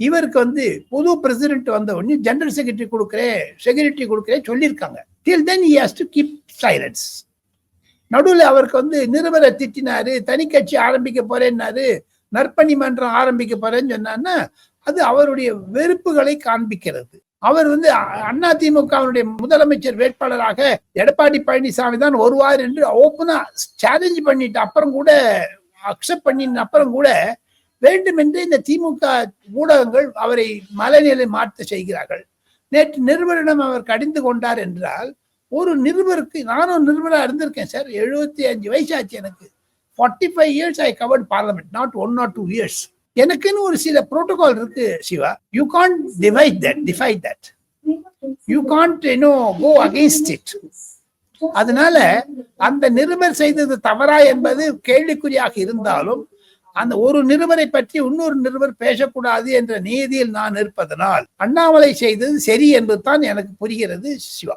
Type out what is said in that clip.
இவருக்கு புது பிரசிடென்ட் வந்த உடனே ஜெனரல் செக்ரட்டரி கொடுக்கிறேன் சொல்லியிருக்காங்க. till then he has to keep silence. நடுவில் அவருக்கு நிருபரை திட்டினாரு, தனி கட்சி ஆரம்பிக்க போறேன்னாரு, நற்பணி மன்றம் ஆரம்பிக்க போறேன்னு சொன்னான்னா அது அவருடைய வெறுப்புகளை காண்பிக்கிறது. அவர் அதிமுகவினுடைய முதலமைச்சர் வேட்பாளராக எடப்பாடி பழனிசாமி தான் வருவார் என்று ஓப்பனா சேலஞ்ச் பண்ணிட்டு அப்புறம் கூட அக்செப்ட் பண்ணின அப்புறம் கூட வேண்டுமென்றே இந்த திமுக ஊடகங்கள் அவரை மலைநிலை மாற்ற செய்கிறார்கள். நேற்று நிருபரிடம் அவர் கடிந்து கொண்டார் என்றால், ஒரு நிருபருக்கு, நானும் நிருபரா இருந்திருக்கேன் சார், 75 வயசு ஆச்சு எனக்கு. 45 years I covered parliament, not 1 or 2 years. எனக்குன்னு ஒரு சில புரோட்டோகால் இருக்கு Siva. You can't defy that. You can't go against it. அதனால அந்த நிருபர் செய்தது தவறா என்பது கேள்விக்குறியாக இருந்தாலும் அந்த ஒரு நிருபரை பற்றி இன்னொரு நிருபர் பேசக்கூடாது என்ற நீதியில் நான் இருப்பதனால் அண்ணாமலை செய்தது சரி என்பதுதான் எனக்கு புரிகிறது சிவா.